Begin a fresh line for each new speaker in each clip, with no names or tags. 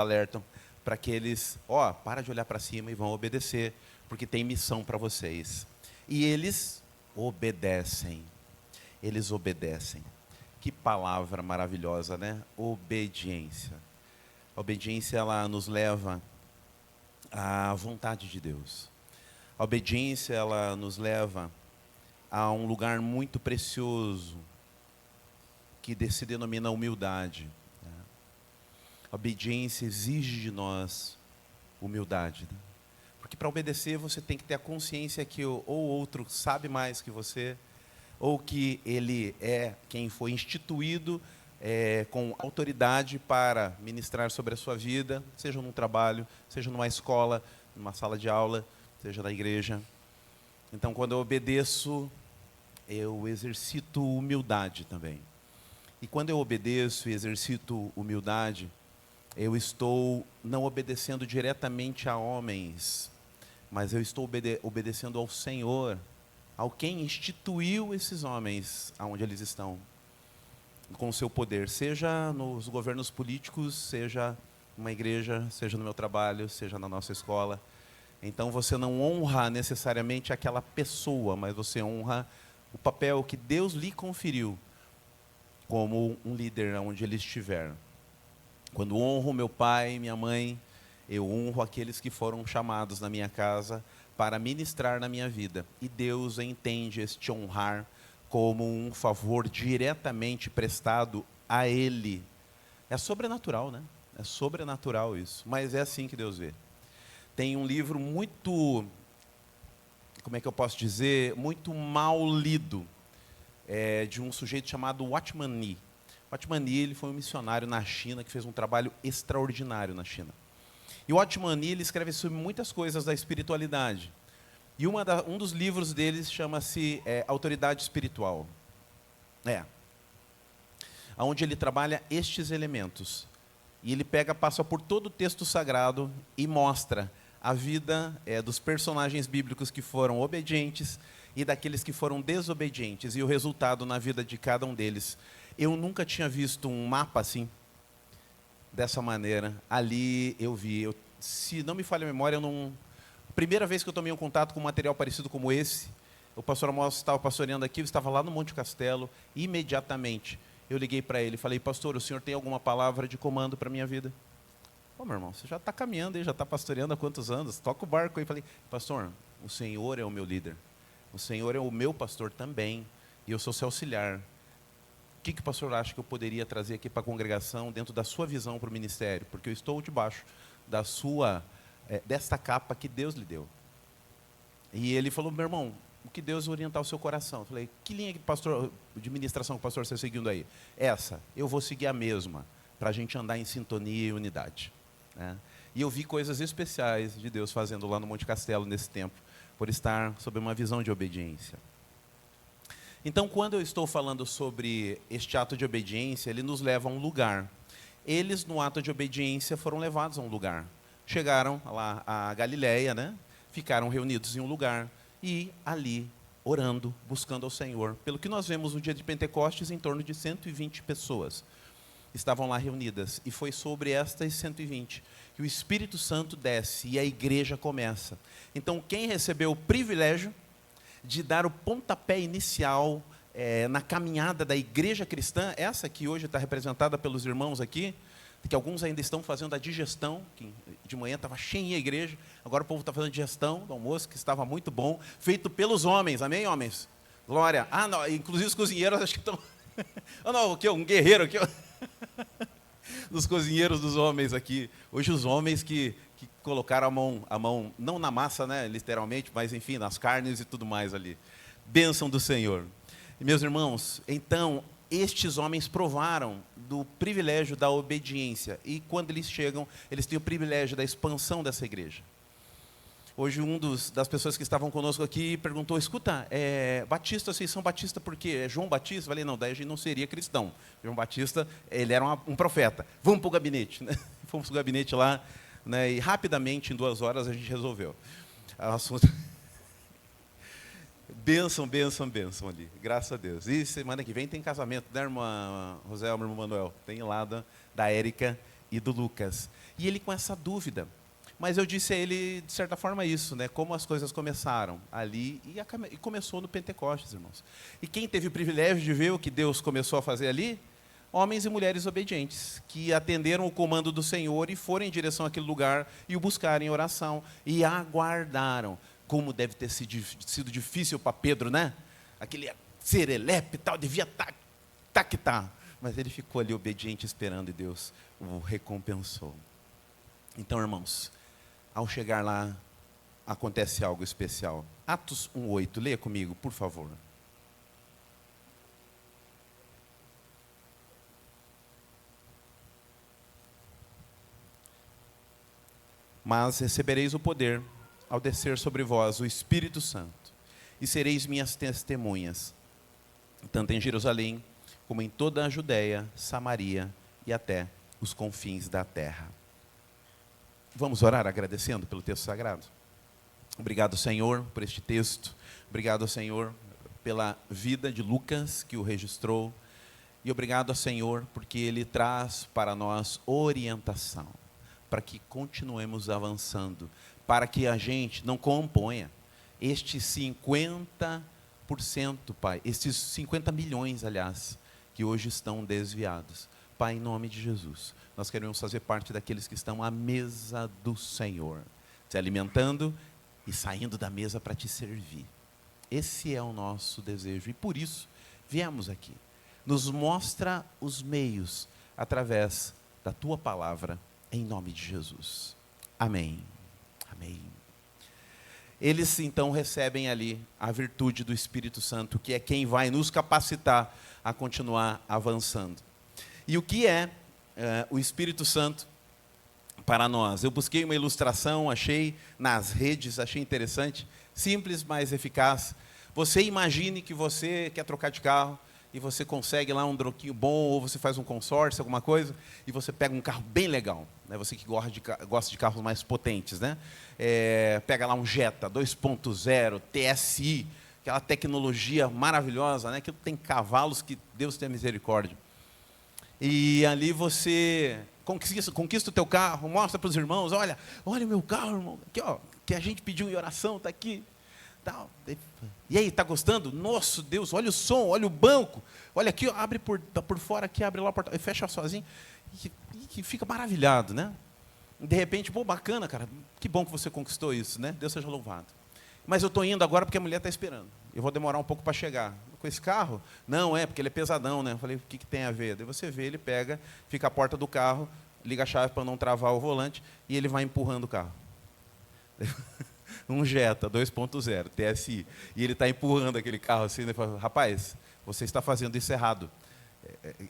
alertam para que eles, para de olhar para cima e vão obedecer, porque tem missão para vocês. E eles obedecem. Eles obedecem. Que palavra maravilhosa, né? Obediência. A obediência, ela nos leva à vontade de Deus. A obediência, ela nos leva a um lugar muito precioso, que se denomina humildade. A obediência exige de nós humildade. Porque para obedecer você tem que ter a consciência que ou outro sabe mais que você, ou que ele é quem foi instituído com autoridade para ministrar sobre a sua vida, seja num trabalho, seja numa escola, numa sala de aula, seja na igreja. Então, quando eu obedeço, eu exercito humildade também. E quando eu obedeço e exercito humildade, eu estou não obedecendo diretamente a homens, mas eu estou obedecendo ao Senhor, ao quem instituiu esses homens aonde eles estão, com o seu poder, seja nos governos políticos, seja numa igreja, seja no meu trabalho, seja na nossa escola. Então você não honra necessariamente aquela pessoa, mas você honra o papel que Deus lhe conferiu como um líder onde ele estiver. Quando honro meu pai e minha mãe, eu honro aqueles que foram chamados na minha casa para ministrar na minha vida. E Deus entende este honrar como um favor diretamente prestado a Ele. É sobrenatural, né? É sobrenatural isso. Mas é assim que Deus vê. Tem um livro muito, como é que eu posso dizer, muito mal lido, de um sujeito chamado Watchman Nee. Watchman Nee, ele foi um missionário na China que fez um trabalho extraordinário na China. E o Watchman Nee, ele escreve sobre muitas coisas da espiritualidade. E um dos livros deles chama-se Autoridade Espiritual. Onde ele trabalha estes elementos. E ele passa por todo o texto sagrado e mostra a vida dos personagens bíblicos que foram obedientes e daqueles que foram desobedientes, e o resultado na vida de cada um deles. Eu nunca tinha visto um mapa assim, dessa maneira. Ali eu vi. Se não me falha a memória, primeira vez que eu tomei um contato com um material parecido como esse, o pastor Amós estava pastoreando aqui, eu estava lá no Monte Castelo, e imediatamente eu liguei para ele e falei: pastor, o senhor tem alguma palavra de comando para a minha vida? Meu irmão, você já está caminhando aí, já está pastoreando há quantos anos? Toca o barco aí. Falei: pastor, o senhor é o meu líder, o senhor é o meu pastor também, e eu sou seu auxiliar. O que o pastor acha que eu poderia trazer aqui para a congregação, dentro da sua visão para o ministério? Porque eu estou debaixo desta capa que Deus lhe deu. E ele falou: meu irmão, o que Deus orientar o seu coração? Eu falei: que linha de ministração que o pastor está seguindo aí? Essa, eu vou seguir a mesma, para a gente andar em sintonia e unidade. E eu vi coisas especiais de Deus fazendo lá no Monte Castelo nesse tempo, por estar sob uma visão de obediência. Então, quando eu estou falando sobre este ato de obediência, ele nos leva a um lugar. Eles, no ato de obediência, foram levados a um lugar. Chegaram lá a Galileia, né? Ficaram reunidos em um lugar e ali, orando, buscando ao Senhor. Pelo que nós vemos no dia de Pentecostes, em torno de 120 pessoas estavam lá reunidas. E foi sobre estas 120 que o Espírito Santo desce e a igreja começa. Então, quem recebeu o privilégio de dar o pontapé inicial na caminhada da igreja cristã, essa que hoje está representada pelos irmãos aqui, que alguns ainda estão fazendo a digestão, que de manhã estava cheia a igreja, agora o povo está fazendo digestão do almoço, que estava muito bom, feito pelos homens, amém, homens? Glória. Não, inclusive os cozinheiros acho que estão... não, o que? Um guerreiro aqui, dos cozinheiros dos homens aqui. Hoje os homens que colocaram a mão, não na massa, né, literalmente, mas enfim, nas carnes e tudo mais ali. Bênção do Senhor. E, meus irmãos, então, estes homens provaram do privilégio da obediência. E quando eles chegam, eles têm o privilégio da expansão dessa igreja. Hoje, das pessoas que estavam conosco aqui perguntou: escuta, Batista, vocês são Batista por quê? É João Batista? Eu falei: não, daí a gente não seria cristão. João Batista, ele era um profeta. Vamos para o gabinete. Né? Fomos para o gabinete lá, né? E rapidamente, em 2 horas, a gente resolveu. O assunto... Bênção ali, graças a Deus. E semana que vem tem casamento, né, irmã Roselma, irmão Manuel? Tem lá da Érica e do Lucas. E ele com essa dúvida. Mas eu disse a ele, de certa forma, isso, né? Como as coisas começaram ali e começou no Pentecostes, irmãos. E quem teve o privilégio de ver o que Deus começou a fazer ali? Homens e mulheres obedientes, que atenderam o comando do Senhor e foram em direção àquele lugar e o buscaram em oração. E aguardaram. Como deve ter sido difícil para Pedro, né? Aquele serelepe e tal, devia que tá. Mas ele ficou ali obediente, esperando, e Deus o recompensou. Então, irmãos, ao chegar lá, acontece algo especial. Atos 1:8, leia comigo, por favor. Mas recebereis o poder ao descer sobre vós o Espírito Santo, e sereis minhas testemunhas, tanto em Jerusalém, como em toda a Judéia, Samaria e até os confins da terra. Vamos orar agradecendo pelo texto sagrado? Obrigado, Senhor, por este texto. Obrigado, Senhor, pela vida de Lucas, que o registrou. E obrigado, Senhor, porque ele traz para nós orientação, para que continuemos avançando, para que a gente não componha estes 50%, Pai, estes 50 milhões, aliás, que hoje estão desviados. Pai, em nome de Jesus, nós queremos fazer parte daqueles que estão à mesa do Senhor, se alimentando e saindo da mesa para te servir. Esse é o nosso desejo e por isso viemos aqui. Nos mostra os meios através da tua palavra, em nome de Jesus. Amém. Amém. Eles então recebem ali a virtude do Espírito Santo, que é quem vai nos capacitar a continuar avançando. E o que é o Espírito Santo para nós? Eu busquei uma ilustração, achei nas redes, achei interessante, simples, mas eficaz. Você imagine que você quer trocar de carro e você consegue lá um troquinho bom, ou você faz um consórcio, alguma coisa, e você pega um carro bem legal, né? Você que gosta de carros mais potentes, né? Pega lá um Jetta 2.0, TSI, aquela tecnologia maravilhosa, né? Que tem cavalos que Deus tenha misericórdia. E ali você conquista o teu carro, mostra para os irmãos, olha o meu carro, irmão, aqui, ó, que a gente pediu em oração, está aqui. Tal. E aí, está gostando? Nossa, Deus, olha o som, olha o banco, olha aqui, ó, abre por fora aqui, abre lá a porta, fecha sozinho, e fica maravilhado, né? De repente, pô, bacana, cara, que bom que você conquistou isso, né? Deus seja louvado. Mas eu estou indo agora porque a mulher está esperando. Eu vou demorar um pouco para chegar. Com esse carro? Não, porque ele é pesadão, né? Eu falei, o que tem a ver? Daí você vê, ele pega, fica à porta do carro, liga a chave para não travar o volante, e ele vai empurrando o carro. Um Jetta 2.0, TSI. E ele está empurrando aquele carro assim, e fala, rapaz, você está fazendo isso errado.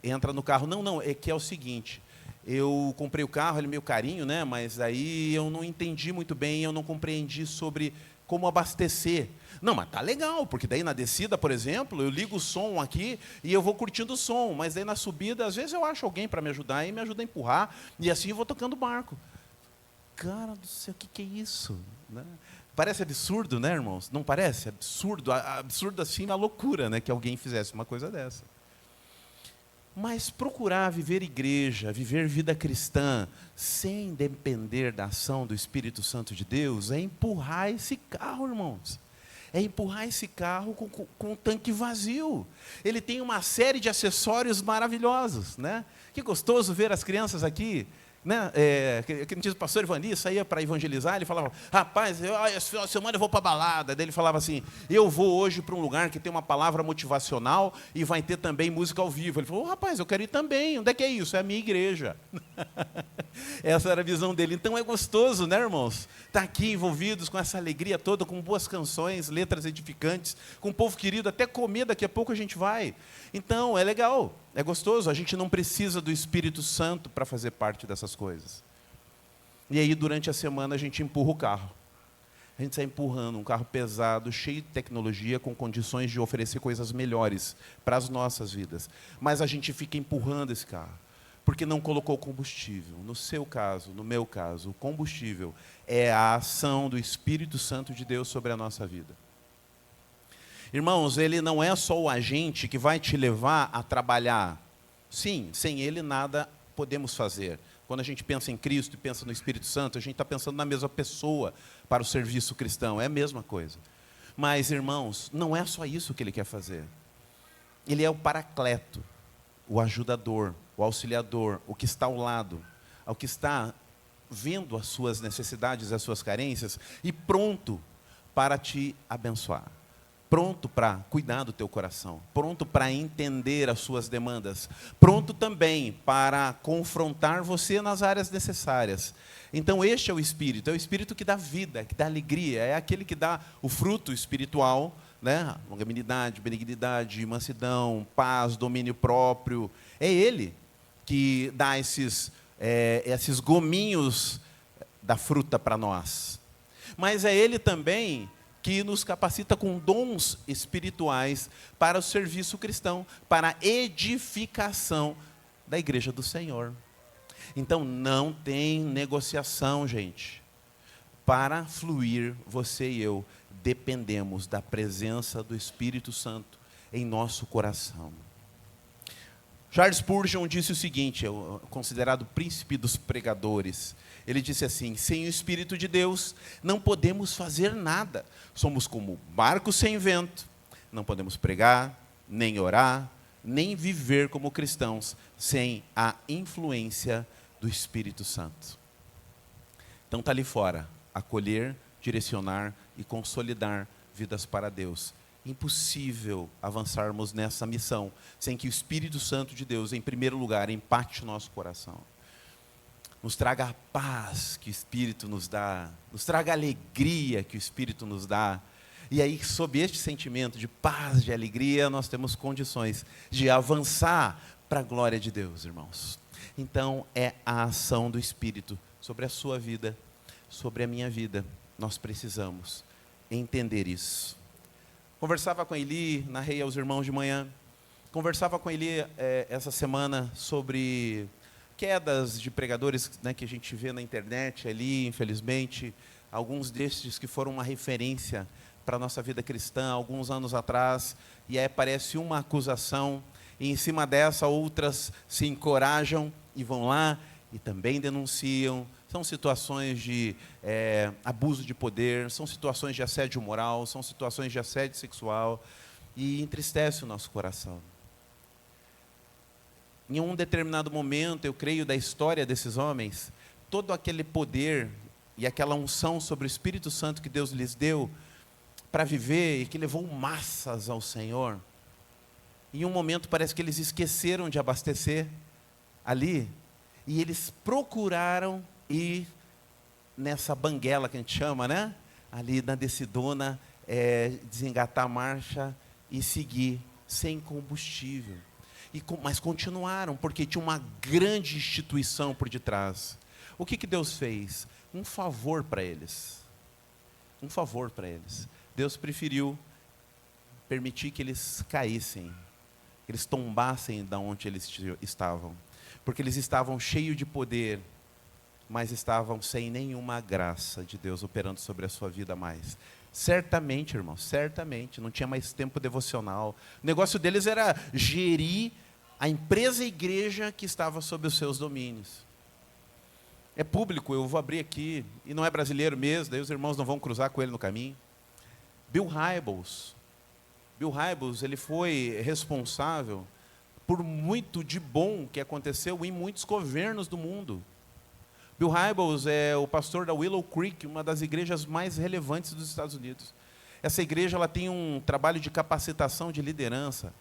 Entra no carro. Não, é que é o seguinte, eu comprei o carro, ele é meio carinho, né? Mas aí eu não entendi muito bem, eu não compreendi sobre como abastecer. Não, mas tá legal, porque daí na descida, por exemplo, eu ligo o som aqui e eu vou curtindo o som, mas daí na subida, às vezes eu acho alguém para me ajudar e me ajuda a empurrar, e assim eu vou tocando o barco. Cara do céu, o que é isso? Né? Parece absurdo, né, irmãos? Não parece? Absurdo, absurdo assim na loucura, né, que alguém fizesse uma coisa dessa. Mas procurar viver igreja, viver vida cristã, sem depender da ação do Espírito Santo de Deus, é empurrar esse carro, irmãos. É empurrar esse carro com o tanque vazio. Ele tem uma série de acessórios maravilhosos, né? Que gostoso ver as crianças aqui, né? Que o pastor Ivani saía para evangelizar, ele falava, rapaz, esse final de semana eu vou para a balada. Daí ele falava assim, eu vou hoje para um lugar que tem uma palavra motivacional e vai ter também música ao vivo. Ele falou, rapaz, eu quero ir também. Onde é que é isso? É a minha igreja. Essa era a visão dele. Então é gostoso, né, irmãos? Estar aqui envolvidos com essa alegria toda, com boas canções, letras edificantes, com um povo querido, até comer, daqui a pouco a gente vai. Então, é legal, é gostoso. A gente não precisa do Espírito Santo para fazer parte dessas coisas. E aí, durante a semana, a gente empurra o carro. A gente sai empurrando um carro pesado, cheio de tecnologia, com condições de oferecer coisas melhores para as nossas vidas. Mas a gente fica empurrando esse carro, porque não colocou combustível. No seu caso, no meu caso, o combustível é a ação do Espírito Santo de Deus sobre a nossa vida. Irmãos, ele não é só o agente que vai te levar a trabalhar. Sim, sem ele nada podemos fazer. Quando a gente pensa em Cristo e pensa no Espírito Santo, a gente está pensando na mesma pessoa para o serviço cristão, é a mesma coisa. Mas, irmãos, não é só isso que ele quer fazer. Ele é o paracleto, o ajudador, o auxiliador, o que está ao lado, o que está vendo as suas necessidades, as suas carências e pronto para te abençoar. Pronto para cuidar do teu coração, pronto para entender as suas demandas, pronto também para confrontar você nas áreas necessárias. Então este é o Espírito que dá vida, que dá alegria, é aquele que dá o fruto espiritual, né? Longanimidade, benignidade, mansidão, paz, domínio próprio. É Ele que dá esses gominhos da fruta para nós. Mas é Ele também que nos capacita com dons espirituais para o serviço cristão, para a edificação da igreja do Senhor. Então, não tem negociação, gente. Para fluir, você e eu dependemos da presença do Espírito Santo em nosso coração. Charles Spurgeon disse o seguinte, considerado o príncipe dos pregadores. Ele disse assim: sem o Espírito de Deus, não podemos fazer nada. Somos como barco sem vento. Não podemos pregar, nem orar, nem viver como cristãos, sem a influência do Espírito Santo. Então está ali fora, acolher, direcionar e consolidar vidas para Deus. Impossível avançarmos nessa missão sem que o Espírito Santo de Deus, em primeiro lugar, empate o nosso coração. Nos traga a paz que o Espírito nos dá, nos traga a alegria que o Espírito nos dá. E aí, sob este sentimento de paz, de alegria, nós temos condições de avançar para a glória de Deus, irmãos. Então, é a ação do Espírito sobre a sua vida, sobre a minha vida. Nós precisamos entender isso. Conversava com a Eli, narrei aos irmãos de manhã. Conversava com a Eli essa semana sobre quedas de pregadores, né, que a gente vê na internet ali, infelizmente. Alguns destes que foram uma referência para a nossa vida cristã, alguns anos atrás. E aí aparece uma acusação, e em cima dessa outras se encorajam e vão lá e também denunciam. São situações de abuso de poder, são situações de assédio moral, são situações de assédio sexual, e entristece o nosso coração. Em um determinado momento, eu creio, da história desses homens, todo aquele poder e aquela unção sobre o Espírito Santo que Deus lhes deu para viver e que levou massas ao Senhor, em um momento parece que eles esqueceram de abastecer ali, e eles procuraram ir nessa banguela que a gente chama, né? Ali na descidona, desengatar a marcha e seguir sem combustível. Mas continuaram, porque tinha uma grande instituição por detrás. O que Deus fez? Um favor para eles. Um favor para eles. Deus preferiu permitir que eles caíssem, que eles tombassem da onde eles estavam. Porque eles estavam cheios de poder, mas estavam sem nenhuma graça de Deus operando sobre a sua vida mais. Certamente, irmãos, certamente, não tinha mais tempo devocional. O negócio deles era gerir a empresa e igreja que estava sob os seus domínios. É público, eu vou abrir aqui, e não é brasileiro mesmo, daí os irmãos não vão cruzar com ele no caminho. Bill Hybels, ele foi responsável por muito de bom que aconteceu em muitos governos do mundo. Bill Hybels é o pastor da Willow Creek, uma das igrejas mais relevantes dos Estados Unidos. Essa igreja ela tem um trabalho de capacitação de liderança,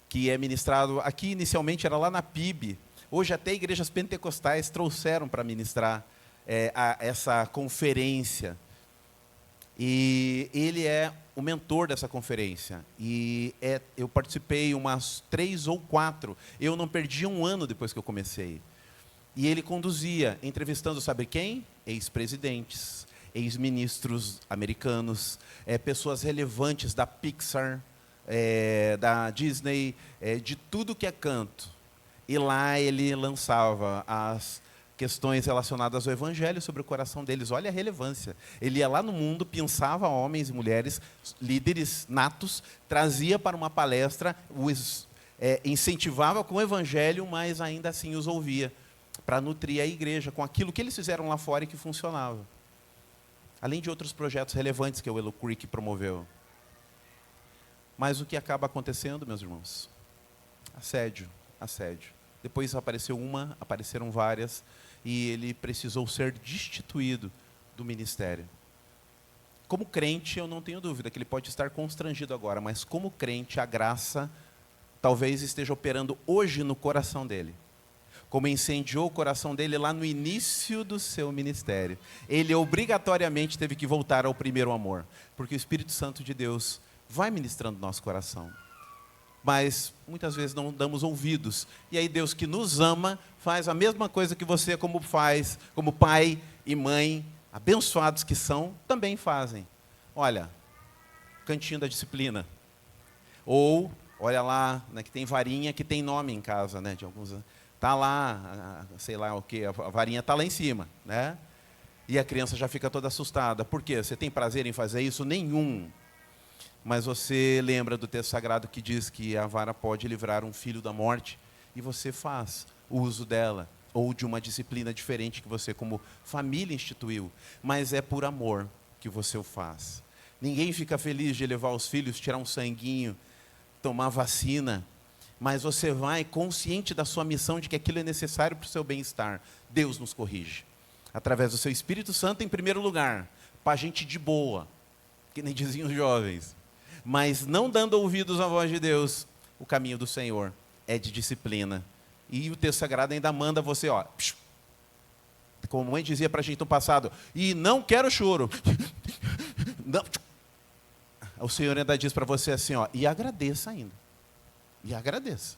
que é ministrado, aqui inicialmente era lá na PIB, hoje até igrejas pentecostais trouxeram para ministrar essa conferência. E ele é o mentor dessa conferência. E eu participei umas 3 ou 4, eu não perdi um ano depois que eu comecei. E ele conduzia, entrevistando, sabe quem? Ex-presidentes, ex-ministros americanos, pessoas relevantes da Pixar, da Disney, de tudo que é canto. E lá ele lançava as questões relacionadas ao evangelho sobre o coração deles. Olha a relevância. Ele ia lá no mundo, pensava homens e mulheres, líderes natos, trazia para uma palestra, os incentivava com o evangelho, mas ainda assim os ouvia, para nutrir a igreja com aquilo que eles fizeram lá fora e que funcionava. Além de outros projetos relevantes que o Willow Creek promoveu. Mas o que acaba acontecendo, meus irmãos? Assédio, assédio. Depois apareceram várias, e ele precisou ser destituído do ministério. Como crente, eu não tenho dúvida que ele pode estar constrangido agora, mas como crente, a graça talvez esteja operando hoje no coração dele. Como incendiou o coração dele lá no início do seu ministério. Ele obrigatoriamente teve que voltar ao primeiro amor, porque o Espírito Santo de Deus vai ministrando nosso coração. Mas muitas vezes não damos ouvidos. E aí Deus, que nos ama, faz a mesma coisa que você, como pai e mãe, abençoados que são, também fazem. Olha, cantinho da disciplina. Ou, olha lá, né, que tem varinha que tem nome em casa, né, de alguns. Está lá, sei lá o quê, a varinha está lá em cima, né? E a criança já fica toda assustada. Por quê? Você tem prazer em fazer isso? Nenhum. Mas você lembra do texto sagrado que diz que a vara pode livrar um filho da morte, e você faz o uso dela, ou de uma disciplina diferente que você, como família, instituiu. Mas é por amor que você o faz. Ninguém fica feliz de levar os filhos, tirar um sanguinho, tomar vacina, mas você vai consciente da sua missão, de que aquilo é necessário para o seu bem-estar. Deus nos corrige. Através do seu Espírito Santo, em primeiro lugar, para a gente de boa, que nem diziam os jovens. Mas não dando ouvidos à voz de Deus, o caminho do Senhor é de disciplina. E o texto sagrado ainda manda você, ó, como a mãe dizia para a gente no passado, e não quero choro. Não. O Senhor ainda diz para você assim, ó, e agradeça ainda. E agradeça.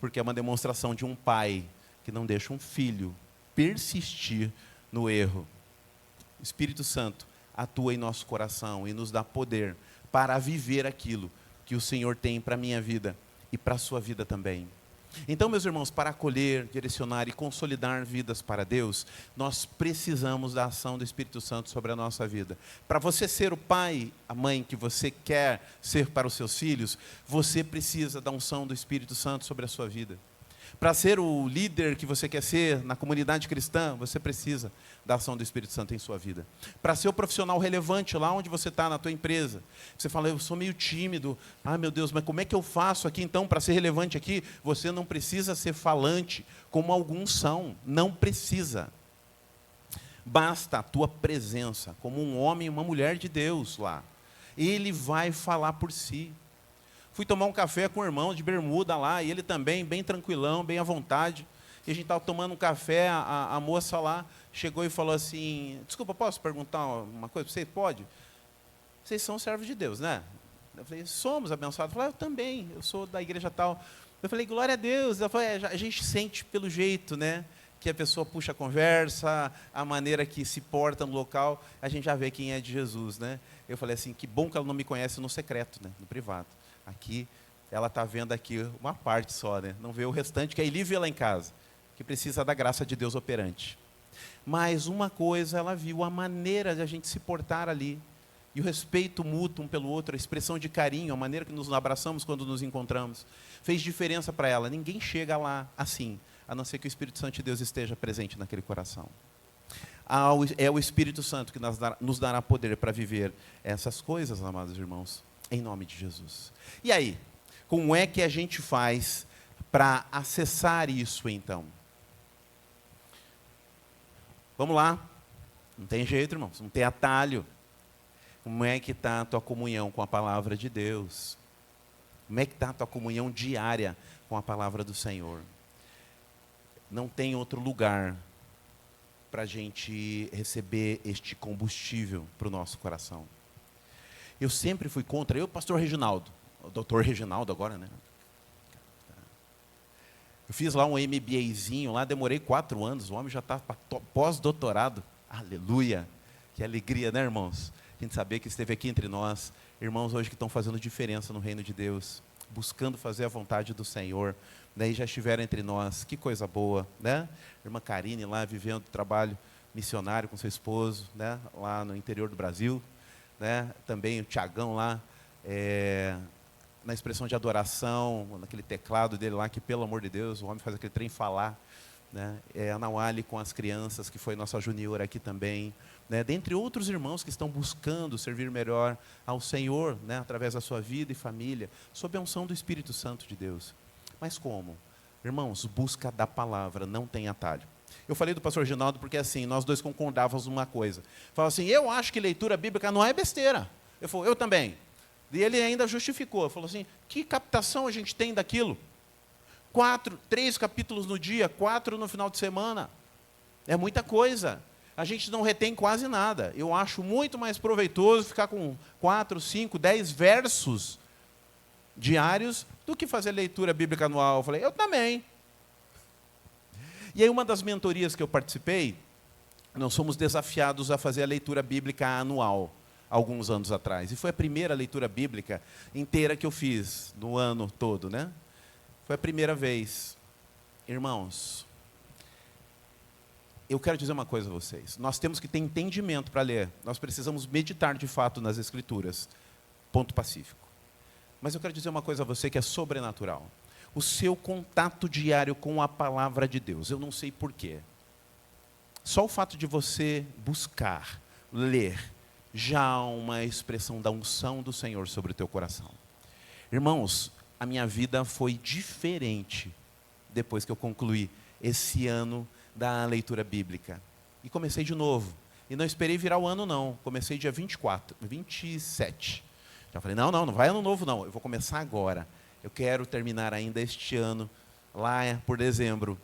Porque é uma demonstração de um pai que não deixa um filho persistir no erro. O Espírito Santo atua em nosso coração e nos dá poder para viver aquilo que o Senhor tem para a minha vida e para a sua vida também. Então, meus irmãos, para acolher, direcionar e consolidar vidas para Deus, nós precisamos da ação do Espírito Santo sobre a nossa vida. Para você ser o pai, a mãe que você quer ser para os seus filhos, você precisa da unção do Espírito Santo sobre a sua vida. Para ser o líder que você quer ser na comunidade cristã, você precisa da ação do Espírito Santo em sua vida. Para ser o profissional relevante lá onde você está, na tua empresa. Você fala, eu sou meio tímido. Ah, meu Deus, mas como é que eu faço aqui então para ser relevante aqui? Você não precisa ser falante, como alguns são. Não precisa. Basta a tua presença, como um homem e uma mulher de Deus lá. Ele vai falar por si. Fui tomar um café com o irmão de bermuda lá, e ele também, bem tranquilão, bem à vontade. E a gente estava tomando um café, a moça lá chegou e falou assim, desculpa, posso perguntar uma coisa para vocês? Pode? Vocês são servos de Deus, né? Eu falei, somos abençoados. Ela falou, eu também, eu sou da igreja tal. Eu falei, glória a Deus. Ela falou, a gente sente pelo jeito, né? Que a pessoa puxa a conversa, a maneira que se porta no local, a gente já vê quem é de Jesus, né? Eu falei assim, que bom que ela não me conhece no secreto, né? No privado. Aqui, ela está vendo aqui uma parte só, né? Não vê o restante, que a Eli vê lá em casa, que precisa da graça de Deus operante. Mas uma coisa, ela viu a maneira de a gente se portar ali, e o respeito mútuo um pelo outro, a expressão de carinho, a maneira que nos abraçamos quando nos encontramos, fez diferença para ela. Ninguém chega lá assim, a não ser que o Espírito Santo de Deus esteja presente naquele coração. É o Espírito Santo que nos dará poder para viver essas coisas, amados irmãos, em nome de Jesus. E aí, como é que a gente faz para acessar isso, então? Vamos lá. Não tem jeito, irmãos, não tem atalho. Como é que está a tua comunhão com a palavra de Deus? Como é que está a tua comunhão diária com a palavra do Senhor? Não tem outro lugar para a gente receber este combustível para o nosso coração. Eu sempre fui contra, eu, pastor Reginaldo, o doutor Reginaldo agora, né? Eu fiz lá um MBAzinho, lá demorei 4 anos, o homem já está pós-doutorado. Aleluia! Que alegria, né, irmãos? A gente saber que esteve aqui entre nós, irmãos hoje que estão fazendo diferença no reino de Deus, buscando fazer a vontade do Senhor, né? E já estiveram entre nós, que coisa boa, né? Irmã Karine lá vivendo trabalho missionário com seu esposo, né? Lá no interior do Brasil. Né? Também o Tiagão lá, na expressão de adoração, naquele teclado dele lá, que pelo amor de Deus, o homem faz aquele trem falar, né? A Nauali com as crianças, que foi nossa junior aqui também, né? Dentre outros irmãos que estão buscando servir melhor ao Senhor, né? Através da sua vida e família, sob a unção do Espírito Santo de Deus. Mas como? Irmãos, busca da palavra, não tem atalho. Eu falei do pastor Ginaldo porque assim, nós dois concordávamos numa coisa. Falava assim, eu acho que leitura bíblica não é besteira. Eu falei, eu também. E ele ainda justificou, falou assim, que captação a gente tem daquilo? 3 capítulos no dia, 4 no final de semana. É muita coisa. A gente não retém quase nada. Eu acho muito mais proveitoso ficar com 4, 5, 10 versos diários do que fazer leitura bíblica anual. Eu falei, eu também. E aí, uma das mentorias que eu participei, nós fomos desafiados a fazer a leitura bíblica anual, alguns anos atrás. E foi a primeira leitura bíblica inteira que eu fiz, no ano todo, né? Foi a primeira vez. Irmãos, eu quero dizer uma coisa a vocês. Nós temos que ter entendimento para ler. Nós precisamos meditar de fato nas Escrituras. Ponto pacífico. Mas eu quero dizer uma coisa a você que é sobrenatural. O seu contato diário com a palavra de Deus. Eu não sei porquê. Só o fato de você buscar, ler, já há uma expressão da unção do Senhor sobre o teu coração. Irmãos, a minha vida foi diferente depois que eu concluí esse ano da leitura bíblica. E comecei de novo. E não esperei virar o ano, não. Comecei dia 27. Já falei, não vai ano novo, não. Eu vou começar agora. Eu quero terminar ainda este ano, lá por dezembro,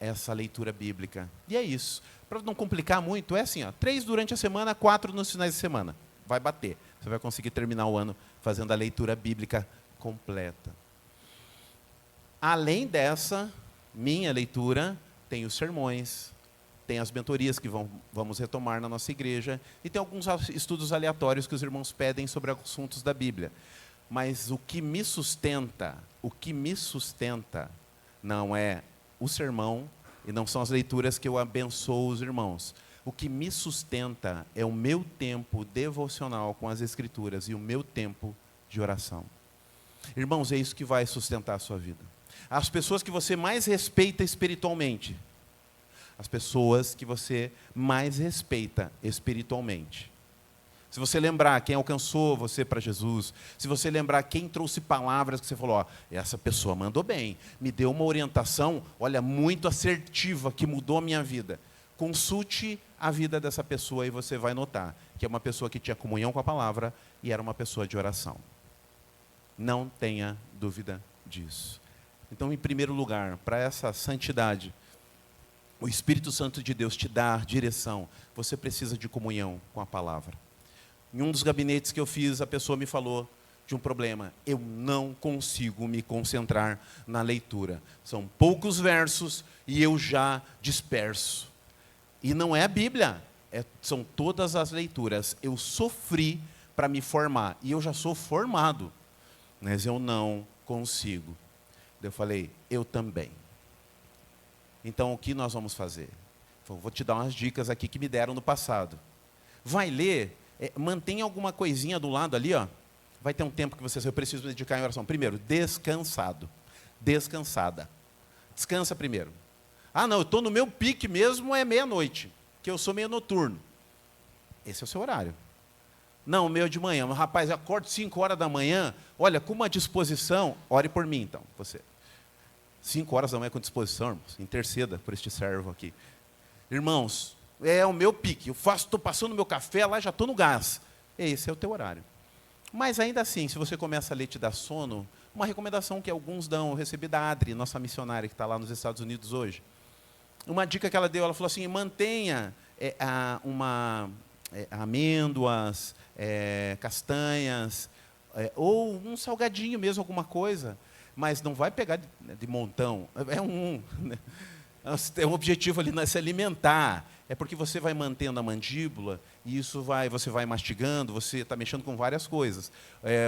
essa leitura bíblica. E é isso. Para não complicar muito, é assim, 3 durante a semana, 4 nos finais de semana. Vai bater. Você vai conseguir terminar o ano fazendo a leitura bíblica completa. Além dessa minha leitura, tem os sermões, tem as mentorias que vamos retomar na nossa igreja, e tem alguns estudos aleatórios que os irmãos pedem sobre assuntos da Bíblia. Mas o que me sustenta não é o sermão e não são as leituras que eu abençoo os irmãos. O que me sustenta é o meu tempo devocional com as Escrituras e o meu tempo de oração. Irmãos, é isso que vai sustentar a sua vida. As pessoas que você mais respeita espiritualmente, as pessoas que você mais respeita espiritualmente. Se você lembrar quem alcançou você para Jesus, se você lembrar quem trouxe palavras que você falou, essa pessoa mandou bem, me deu uma orientação, olha, muito assertiva, que mudou a minha vida. Consulte a vida dessa pessoa e você vai notar que é uma pessoa que tinha comunhão com a palavra e era uma pessoa de oração. Não tenha dúvida disso. Então, em primeiro lugar, para essa santidade, o Espírito Santo de Deus te dá direção, você precisa de comunhão com a palavra. Em um dos gabinetes que eu fiz, a pessoa me falou de um problema. Eu não consigo me concentrar na leitura. São poucos versos e eu já disperso. E não é a Bíblia, são todas as leituras. Eu sofri para me formar, e eu já sou formado, mas eu não consigo. Eu falei, eu também. Então, o que nós vamos fazer? Vou te dar umas dicas aqui que me deram no passado. Vai ler, mantenha alguma coisinha do lado ali, ó. Vai ter um tempo que eu preciso me dedicar em oração. Primeiro, descansado. Descansada. Descansa primeiro. Não, eu estou no meu pique mesmo, é meia-noite, que eu sou meio noturno. Esse é o seu horário. Não, o meu é de manhã. Mas, rapaz, eu acordo 5 horas da manhã, olha, com uma disposição, ore por mim, então, você. 5 horas da manhã com disposição, irmãos, interceda por este servo aqui. Irmãos, é o meu pique, estou passando meu café lá, já estou no gás. Esse é o teu horário. Mas ainda assim, se você começa a ler te dar sono, uma recomendação que alguns dão, eu recebi da Adri, nossa missionária que está lá nos Estados Unidos hoje. Uma dica que ela deu, ela falou assim, mantenha amêndoas, castanhas, ou um salgadinho mesmo, alguma coisa, mas não vai pegar de montão, é um objetivo ali, não é se alimentar, é porque você vai mantendo a mandíbula, e você vai mastigando, você está mexendo com várias coisas.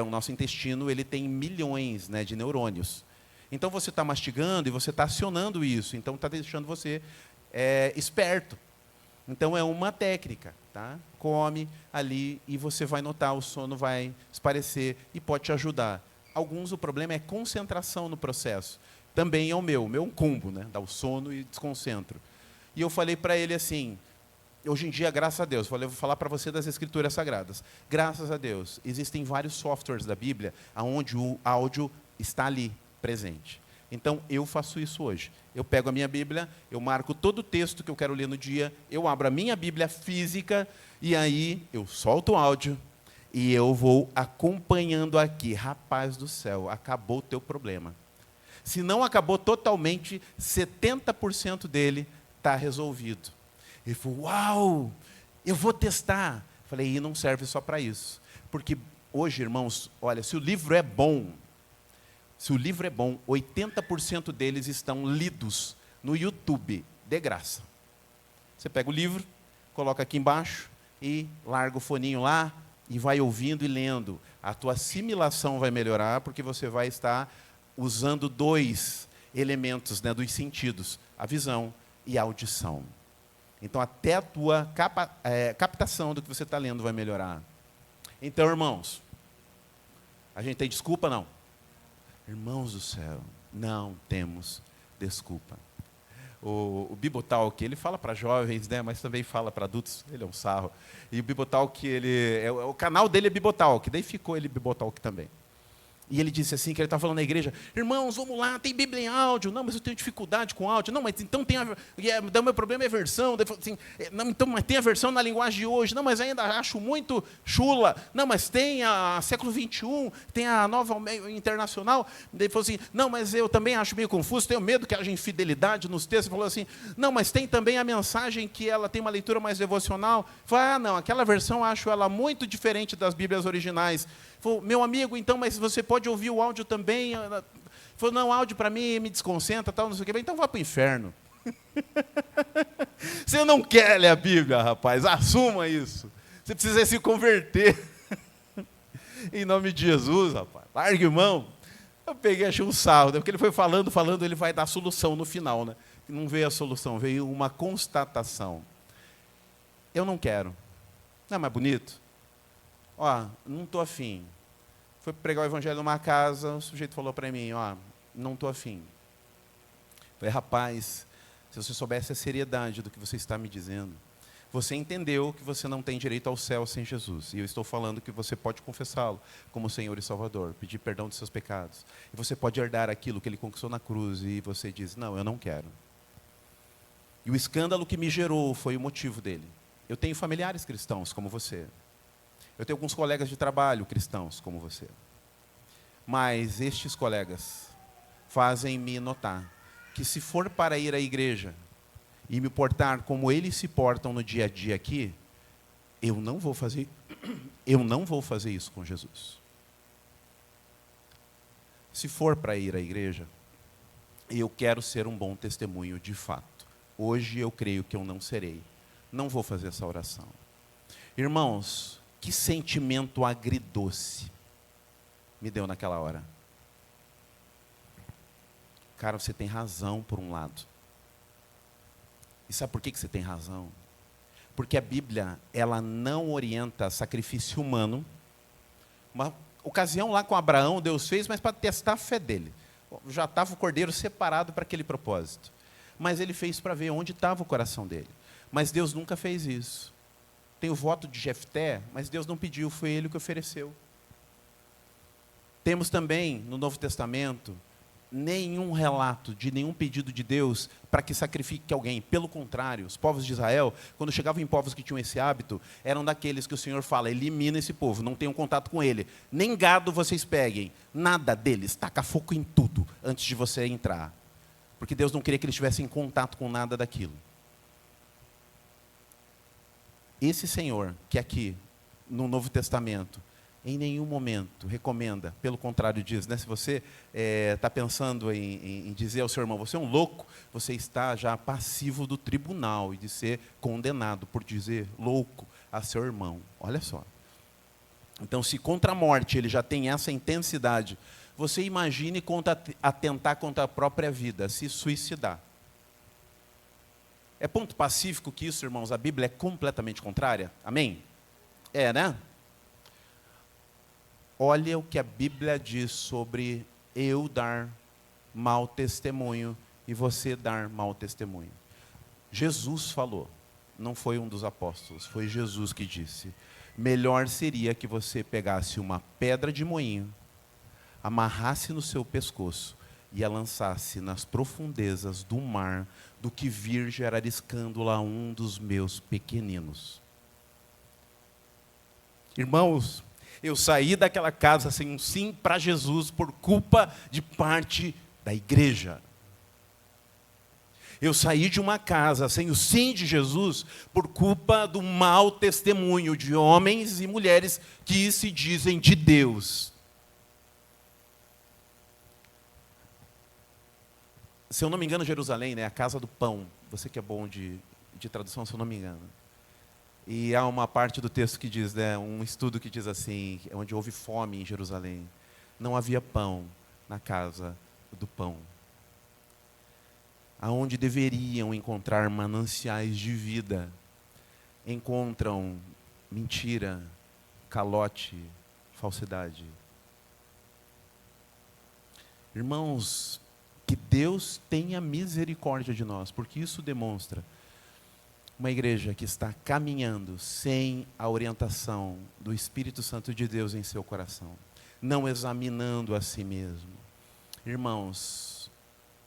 O nosso intestino ele tem milhões, né, de neurônios. Então você está mastigando e você está acionando isso, então está deixando você esperto. Então é uma técnica, tá? Come ali e você vai notar, o sono vai esparecer e pode te ajudar. Alguns o problema é concentração no processo. também é o meu é um combo, né? Dá o sono e desconcentro. E eu falei para ele assim, hoje em dia, graças a Deus, eu vou falar para você das Escrituras Sagradas. Graças a Deus, existem vários softwares da Bíblia onde o áudio está ali, presente. Então, eu faço isso hoje. Eu pego a minha Bíblia, eu marco todo o texto que eu quero ler no dia, eu abro a minha Bíblia física, e aí eu solto o áudio, e eu vou acompanhando aqui. Rapaz do céu, acabou o teu problema. Se não acabou totalmente, 70% dele está resolvido. Ele falou, uau, eu vou testar. Falei, e não serve só para isso. Porque hoje, irmãos, olha, se o livro é bom, 80% deles estão lidos no YouTube, de graça. Você pega o livro, coloca aqui embaixo e larga o foninho lá e vai ouvindo e lendo. A tua assimilação vai melhorar porque você vai estar usando 2 elementos, né, dos sentidos, a visão e a audição. Então, até a tua captação do que você está lendo vai melhorar. Então, irmãos, a gente tem desculpa, não? Irmãos do céu, não temos desculpa. O Bibotalk, ele fala para jovens, né, mas também fala para adultos, ele é um sarro. E o Bibotalk, o canal dele é Bibotalk, daí ficou ele Bibotalk também. E ele disse assim, que ele estava falando na igreja, irmãos, vamos lá, tem Bíblia em áudio. Não, mas eu tenho dificuldade com áudio. Não, mas então tem o meu problema é a versão. Assim, não, então, mas tem a versão na linguagem de hoje. Não, mas ainda acho muito chula. Não, mas tem a século XXI, tem a nova internacional. Ele falou assim, não, mas eu também acho meio confuso, tenho medo que haja infidelidade nos textos. Ele falou assim, não, mas tem também a mensagem que ela tem uma leitura mais devocional. Ele falou, não, aquela versão eu acho ela muito diferente das Bíblias originais. Falou, meu amigo, então, mas você pode ouvir o áudio também? Falou, não, áudio para mim me desconcentra, tal, não sei o quê. Então vá para o inferno. Você não quer ler a Bíblia, rapaz, assuma isso. Você precisa se converter. Em nome de Jesus, rapaz, largue mão. Eu peguei, achei um sarro, porque ele foi falando, ele vai dar a solução no final, né? Não veio a solução, veio uma constatação. Eu não quero. Não é mais bonito? Ó, não estou afim. Fui pregar o evangelho numa casa, o sujeito falou para mim, ó, não estou afim. Falei, rapaz, se você soubesse a seriedade do que você está me dizendo, você entendeu que você não tem direito ao céu sem Jesus. E eu estou falando que você pode confessá-lo como Senhor e Salvador, pedir perdão dos seus pecados. E você pode herdar aquilo que ele conquistou na cruz. E você diz, não, eu não quero. E o escândalo que me gerou foi o motivo dele. Eu tenho familiares cristãos como você. Eu tenho alguns colegas de trabalho cristãos como você. Mas estes colegas fazem-me notar que se for para ir à igreja e me portar como eles se portam no dia a dia aqui, eu não vou fazer isso com Jesus. Se for para ir à igreja, eu quero ser um bom testemunho de fato. Hoje eu creio que eu não serei. Não vou fazer essa oração. Irmãos, que sentimento agridoce me deu naquela hora. Cara, você tem razão por um lado. E sabe por que você tem razão? Porque a Bíblia, ela não orienta sacrifício humano. Uma ocasião lá com Abraão, Deus fez, mas para testar a fé dele. Já estava o cordeiro separado para aquele propósito. Mas ele fez para ver onde estava o coração dele. Mas Deus nunca fez isso. Tem o voto de Jefté, mas Deus não pediu, foi ele que ofereceu. Temos também, no Novo Testamento, nenhum relato de nenhum pedido de Deus para que sacrifique alguém. Pelo contrário, os povos de Israel, quando chegavam em povos que tinham esse hábito, eram daqueles que o Senhor fala, elimina esse povo, não tenham contato com ele. Nem gado vocês peguem, nada deles, taca fogo em tudo antes de você entrar. Porque Deus não queria que eles tivessem contato com nada daquilo. Esse Senhor, que aqui, no Novo Testamento, em nenhum momento recomenda, pelo contrário diz, né? Se você está pensando em dizer ao seu irmão, você é um louco, você está já passivo do tribunal e de ser condenado por dizer louco a seu irmão. Olha só. Então, se contra a morte ele já tem essa intensidade, você imagine atentar contra a própria vida, se suicidar. É ponto pacífico que isso, irmãos, a Bíblia é completamente contrária? Amém? É, né? Olha o que a Bíblia diz sobre eu dar mau testemunho e você dar mau testemunho. Jesus falou, não foi um dos apóstolos, foi Jesus que disse: melhor seria que você pegasse uma pedra de moinho, amarrasse no seu pescoço e a lançasse nas profundezas do mar, do que vir gerar escândalo a um dos meus pequeninos. Irmãos, eu saí daquela casa sem um sim para Jesus por culpa de parte da igreja. Eu saí de uma casa sem o sim de Jesus por culpa do mau testemunho de homens e mulheres que se dizem de Deus. Se eu não me engano, Jerusalém, né, a casa do pão. Você que é bom de tradução, se eu não me engano. E há uma parte do texto que diz, né, um estudo que diz assim, onde houve fome em Jerusalém. Não havia pão na casa do pão. Aonde deveriam encontrar mananciais de vida, encontram mentira, calote, falsidade. Irmãos, que Deus tenha misericórdia de nós, porque isso demonstra uma igreja que está caminhando sem a orientação do Espírito Santo de Deus em seu coração, não examinando a si mesmo. Irmãos,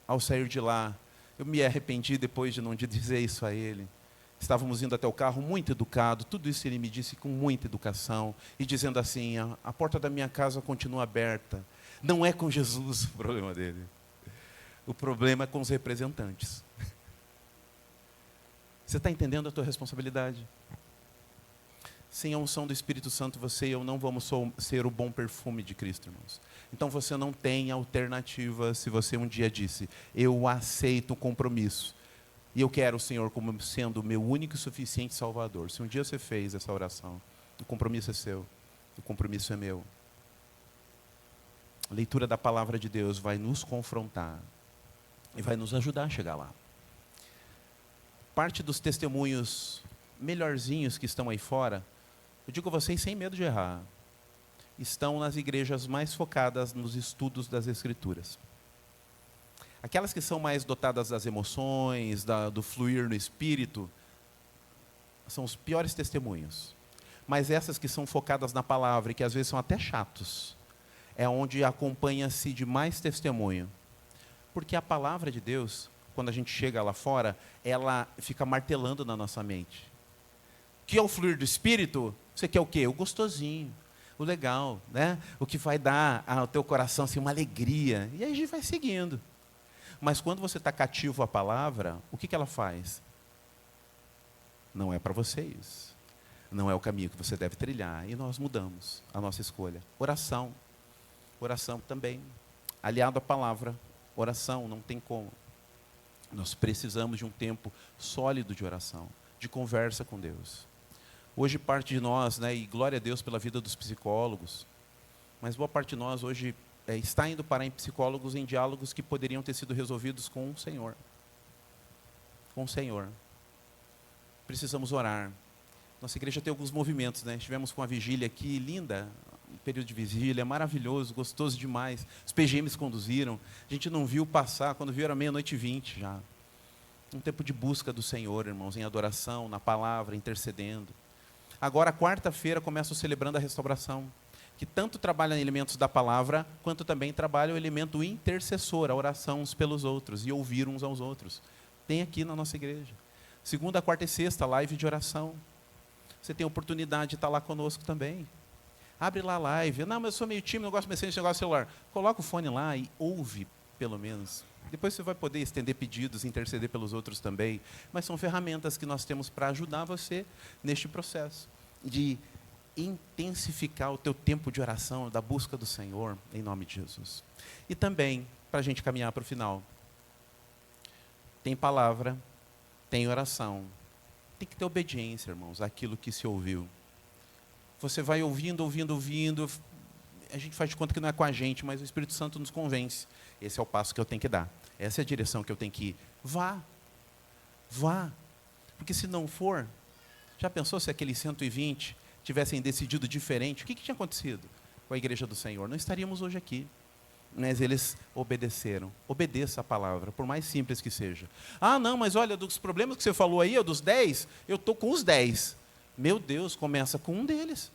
ao sair de lá, eu me arrependi depois de não dizer isso a ele. Estávamos indo até o carro muito educado, tudo isso ele me disse com muita educação, e dizendo assim: a porta da minha casa continua aberta. Não é com Jesus o problema dele. O problema é com os representantes. Você está entendendo a tua responsabilidade? Sem a unção do Espírito Santo, você e eu não vamos ser o bom perfume de Cristo, irmãos. Então você não tem alternativa se você um dia disse: eu aceito o compromisso. E eu quero o Senhor como sendo o meu único e suficiente Salvador. Se um dia você fez essa oração, o compromisso é seu, o compromisso é meu. A leitura da palavra de Deus vai nos confrontar e vai nos ajudar a chegar lá. Parte dos testemunhos melhorzinhos que estão aí fora, eu digo a vocês sem medo de errar, estão nas igrejas mais focadas nos estudos das Escrituras. Aquelas que são mais dotadas das emoções, do fluir no Espírito, são os piores testemunhos. Mas essas que são focadas na palavra, e que às vezes são até chatos, é onde acompanha-se de mais testemunho. Porque a palavra de Deus, quando a gente chega lá fora, ela fica martelando na nossa mente. Que é o fluir do Espírito? Você quer o quê? O gostosinho, o legal, né? O que vai dar ao teu coração assim, uma alegria. E aí a gente vai seguindo. Mas quando você está cativo à palavra, o que ela faz? Não é para você isso. Não é o caminho que você deve trilhar. E nós mudamos a nossa escolha. Oração. Oração também. Aliado à palavra. Oração, não tem como. Nós precisamos de um tempo sólido de oração, de conversa com Deus. Hoje parte de nós, né, e glória a Deus pela vida dos psicólogos, mas boa parte de nós hoje está indo parar em psicólogos em diálogos que poderiam ter sido resolvidos com o Senhor. Com o Senhor. Precisamos orar. Nossa igreja tem alguns movimentos, né? Estivemos com a vigília aqui, linda, um período de vigília, maravilhoso, gostoso demais. Os PGMs conduziram. A gente não viu passar, quando viu era 00:20 já. Um tempo de busca do Senhor, irmãos, em adoração, na palavra, intercedendo. Agora, quarta-feira, começo celebrando a restauração, que tanto trabalha em elementos da palavra, quanto também trabalha o elemento intercessor, a oração uns pelos outros, e ouvir uns aos outros. Tem aqui na nossa igreja. Segunda, quarta e sexta, live de oração. Você tem a oportunidade de estar lá conosco também. Abre lá a live. Não, mas eu sou meio tímido, não gosto de mexer nesse negócio celular. Coloca o fone lá e ouve, pelo menos. Depois você vai poder estender pedidos, interceder pelos outros também. Mas são ferramentas que nós temos para ajudar você neste processo de intensificar o teu tempo de oração, da busca do Senhor, em nome de Jesus. E também, para a gente caminhar para o final, tem palavra, tem oração. Tem que ter obediência, irmãos, àquilo que se ouviu. Você vai ouvindo, a gente faz de conta que não é com a gente, mas o Espírito Santo nos convence. Esse é o passo que eu tenho que dar. Essa é a direção que eu tenho que ir. Vá. Porque se não for, já pensou se aqueles 120 tivessem decidido diferente? O que tinha acontecido com a igreja do Senhor? Não estaríamos hoje aqui. mas eles obedeceram. Obedeça a palavra, por mais simples que seja. Ah, não, mas olha, dos problemas que você falou aí, dos 10, eu estou com os 10. Meu Deus, começa com um deles.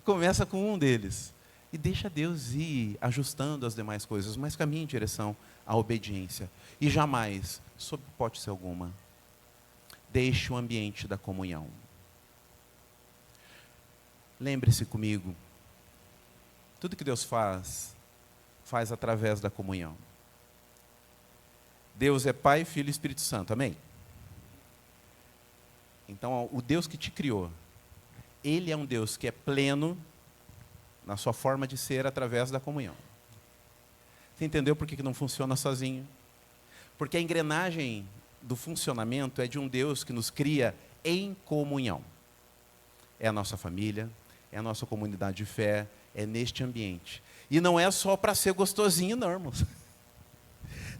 Começa com um deles. E deixa Deus ir ajustando as demais coisas, mas caminhe em direção à obediência. E jamais, sob hipótese alguma, deixe o ambiente da comunhão. Lembre-se comigo, tudo que Deus faz através da comunhão. Deus é Pai, Filho e Espírito Santo, amém? Então, o Deus que te criou, Ele é um Deus que é pleno na sua forma de ser através da comunhão. Você entendeu por que não funciona sozinho? Porque a engrenagem do funcionamento é de um Deus que nos cria em comunhão. É a nossa família, é a nossa comunidade de fé, é neste ambiente. E não é só para ser gostosinho, não, irmãos.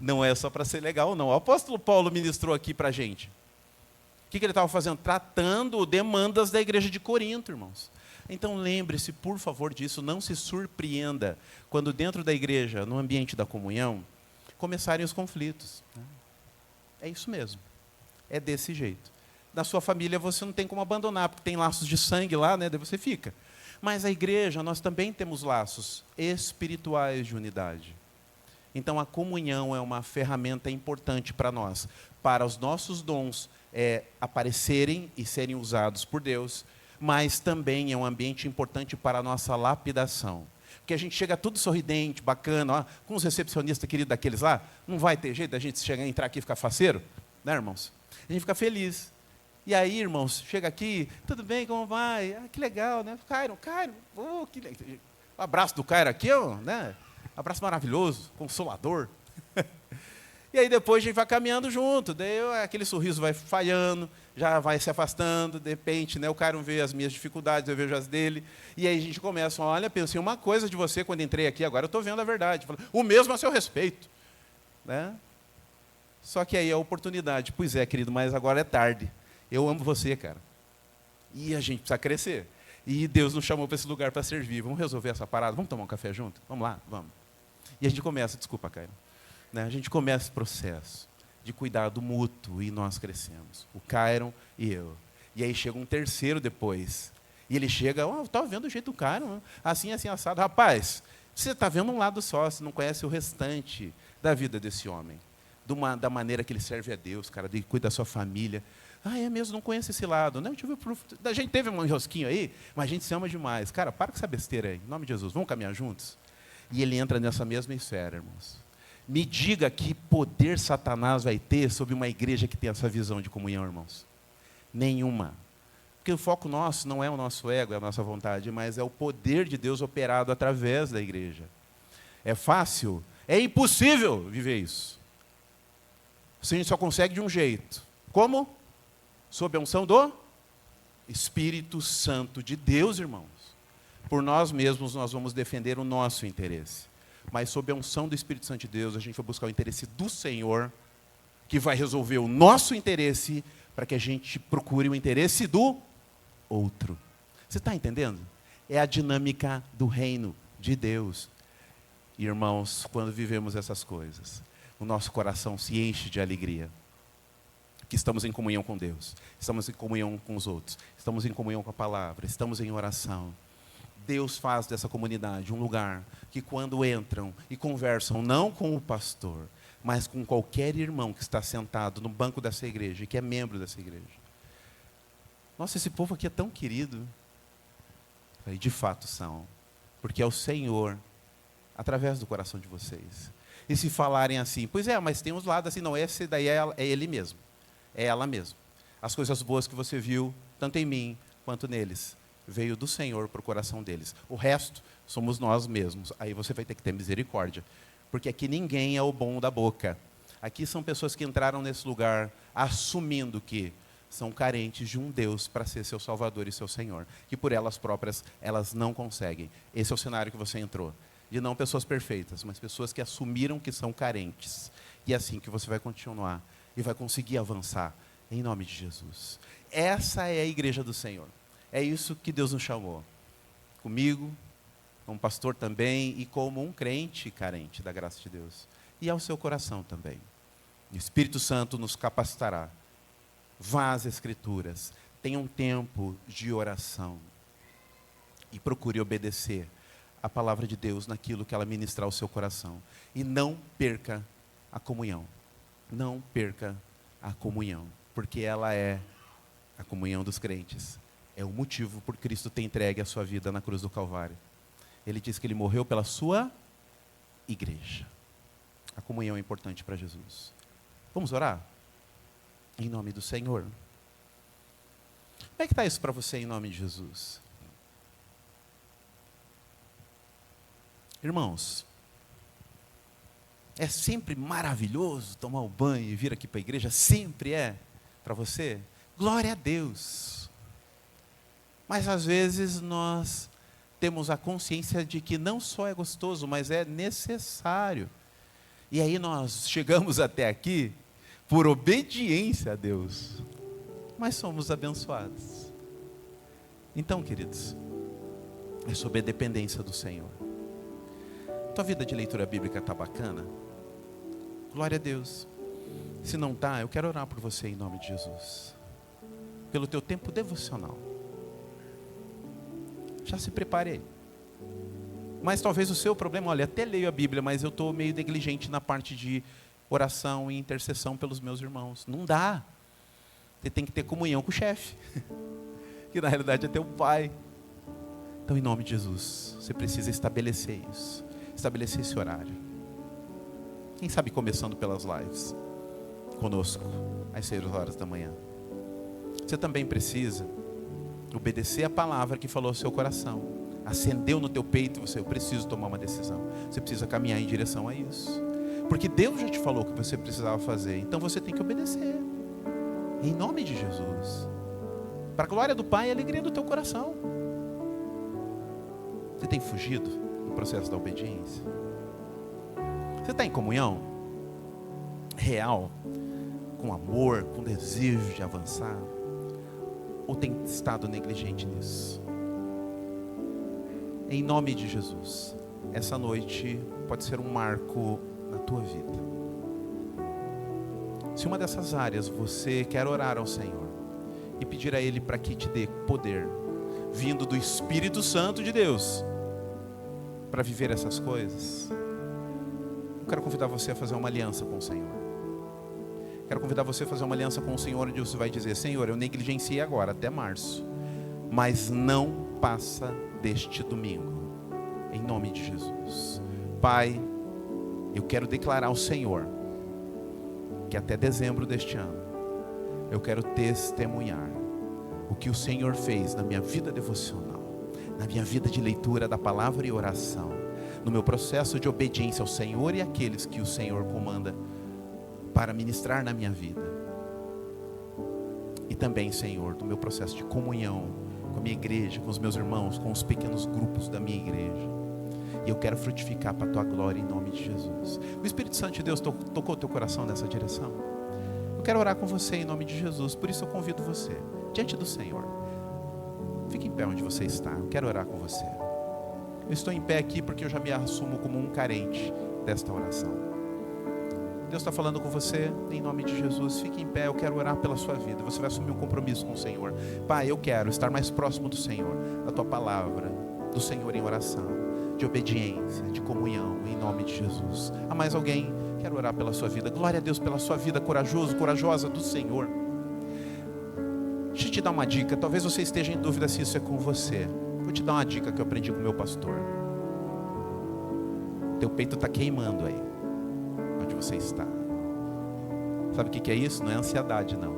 Não é só para ser legal, não. O apóstolo Paulo ministrou aqui para a gente. O que ele estava fazendo? Tratando demandas da igreja de Corinto, irmãos. Então lembre-se, por favor, disso. Não se surpreenda quando dentro da igreja, no ambiente da comunhão, começarem os conflitos. É isso mesmo. É desse jeito. Na sua família você não tem como abandonar, porque tem laços de sangue lá, né? Daí você fica. Mas a igreja, nós também temos laços espirituais de unidade. Então a comunhão é uma ferramenta importante para nós, para os nossos dons aparecerem e serem usados por Deus, mas também é um ambiente importante para a nossa lapidação. Porque a gente chega tudo sorridente, bacana, ó, com os recepcionistas queridos daqueles lá, não vai ter jeito da gente chegar, entrar aqui e ficar faceiro, né, irmãos? A gente fica feliz. E aí, irmãos, chega aqui, tudo bem, como vai? Ah, que legal, né? Cairo, oh, que legal. O abraço do Cairo aqui, né? Abraço maravilhoso, consolador. E aí depois a gente vai caminhando junto, daí aquele sorriso vai falhando, já vai se afastando, de repente, né, o Cairo vê as minhas dificuldades, eu vejo as dele, e aí a gente começa, olha, pensei uma coisa de você quando entrei aqui, agora eu estou vendo a verdade. O mesmo a seu respeito. Né? Só que aí é a oportunidade, pois é, querido, mas agora é tarde. Eu amo você, cara. E a gente precisa crescer. E Deus nos chamou para esse lugar para servir. Vamos resolver essa parada? Vamos tomar um café junto? Vamos lá? Vamos. E a gente começa, desculpa, Cairo. Né? A gente começa esse processo de cuidado mútuo e nós crescemos. O Cairo e eu. E aí chega um terceiro depois. E ele chega, eu estava vendo o jeito do Cairo, assim, assado. Rapaz, você está vendo um lado só, você não conhece o restante da vida desse homem. Da maneira que ele serve a Deus, cara, de cuida da sua família. Ah, é mesmo, não conheço esse lado. Não, a gente teve um enrosquinho aí, mas a gente se ama demais. Cara, para com essa besteira aí, em nome de Jesus, vamos caminhar juntos? E ele entra nessa mesma esfera, irmãos. Me diga que poder Satanás vai ter sobre uma igreja que tem essa visão de comunhão, irmãos. Nenhuma. Porque o foco nosso não é o nosso ego, é a nossa vontade, mas é o poder de Deus operado através da igreja. É fácil? É impossível viver isso. A gente só consegue de um jeito. Como? Sob a unção do Espírito Santo de Deus, irmãos. Por nós mesmos, nós vamos defender o nosso interesse. Mas sob a unção do Espírito Santo de Deus, a gente vai buscar o interesse do Senhor, que vai resolver o nosso interesse, para que a gente procure o interesse do outro. Você está entendendo? É a dinâmica do reino de Deus. Irmãos, quando vivemos essas coisas, o nosso coração se enche de alegria. Que estamos em comunhão com Deus, estamos em comunhão com os outros, estamos em comunhão com a palavra, estamos em oração. Deus faz dessa comunidade um lugar que quando entram e conversam, não com o pastor, mas com qualquer irmão que está sentado no banco dessa igreja, e que é membro dessa igreja. Nossa, esse povo aqui é tão querido. E de fato são, porque é o Senhor, através do coração de vocês. E se falarem assim, pois é, mas tem uns lados assim, não, esse daí é ele mesmo. É ela mesma. As coisas boas que você viu, tanto em mim quanto neles, veio do Senhor para o coração deles. O resto somos nós mesmos. Aí você vai ter que ter misericórdia. Porque aqui ninguém é o bom da boca. Aqui são pessoas que entraram nesse lugar assumindo que são carentes de um Deus para ser seu Salvador e seu Senhor. Que por elas próprias, elas não conseguem. Esse é o cenário que você entrou. De não pessoas perfeitas, mas pessoas que assumiram que são carentes. E é assim que você vai continuar. E vai conseguir avançar, em nome de Jesus. Essa é a igreja do Senhor. É isso que Deus nos chamou. Comigo, como pastor também e como um crente carente da graça de Deus. E ao seu coração também. O Espírito Santo nos capacitará. Vá às Escrituras, tenha um tempo de oração e procure obedecer a palavra de Deus naquilo que ela ministrar ao seu coração. E não perca a comunhão. Não perca a comunhão, porque ela é a comunhão dos crentes. É o motivo por Cristo ter entregue a sua vida na cruz do Calvário. Ele diz que ele morreu pela sua igreja. A comunhão é importante para Jesus. Vamos orar? Em nome do Senhor. Como é que está isso para você em nome de Jesus? Irmãos, é sempre maravilhoso tomar um banho e vir aqui para a igreja? Sempre é para você? Glória a Deus. Mas às vezes nós temos a consciência de que não só é gostoso, mas é necessário. E aí nós chegamos até aqui por obediência a Deus. Mas somos abençoados. Então, queridos, é sobre a dependência do Senhor. Tua vida de leitura bíblica está bacana? Glória a Deus. Se não está, eu quero orar por você em nome de Jesus. Pelo teu tempo devocional. Já se preparei. Mas talvez o seu problema, olha, até leio a Bíblia, mas eu estou meio negligente na parte de oração e intercessão pelos meus irmãos. Não dá. Você tem que ter comunhão com o chefe. Que na realidade é teu pai. Então, em nome de Jesus, você precisa estabelecer isso. Estabelecer esse horário. Quem sabe começando pelas lives. Conosco, às 6 horas da manhã. Você também precisa obedecer a palavra que falou ao seu coração. Acendeu no teu peito, eu preciso tomar uma decisão. Você precisa caminhar em direção a isso. Porque Deus já te falou o que você precisava fazer. Então você tem que obedecer. Em nome de Jesus. Para a glória do Pai e a alegria do teu coração. Você tem fugido do processo da obediência? Você está em comunhão real, com amor, com desejo de avançar? Ou tem estado negligente nisso? Em nome de Jesus, essa noite pode ser um marco na tua vida. Se uma dessas áreas você quer orar ao Senhor e pedir a Ele para que te dê poder, vindo do Espírito Santo de Deus, para viver essas coisas, eu quero convidar você a fazer uma aliança com o Senhor. Quero convidar você a fazer uma aliança com o Senhor, onde você vai dizer: Senhor, eu negligenciei agora, até março, mas não passa deste domingo, em nome de Jesus. Pai, eu quero declarar ao Senhor que até dezembro deste ano, eu quero testemunhar o que o Senhor fez na minha vida devocional, na minha vida de leitura da palavra e oração, no meu processo de obediência ao Senhor e àqueles que o Senhor comanda para ministrar na minha vida. E também, Senhor, do meu processo de comunhão com a minha igreja, com os meus irmãos, com os pequenos grupos da minha igreja. E eu quero frutificar para a tua glória em nome de Jesus. O Espírito Santo de Deus tocou o teu coração nessa direção? Eu quero orar com você em nome de Jesus. Por isso eu convido você, diante do Senhor, fique em pé onde você está. Eu quero orar com você. Eu estou em pé aqui porque eu já me assumo como um carente desta oração. Deus está falando com você, em nome de Jesus. Fique em pé, eu quero orar pela sua vida. Você vai assumir um compromisso com o Senhor. Pai, eu quero estar mais próximo do Senhor, da tua palavra, do Senhor em oração, de obediência, de comunhão, em nome de Jesus. Há mais alguém? Quero orar pela sua vida. Glória a Deus pela sua vida, corajoso, corajosa do Senhor. Deixa eu te dar uma dica. Talvez você esteja em dúvida se isso é com você. Vou te dar uma dica que eu aprendi com o meu pastor. Teu peito está queimando aí, onde você está. Sabe o que é isso? Não é ansiedade, não.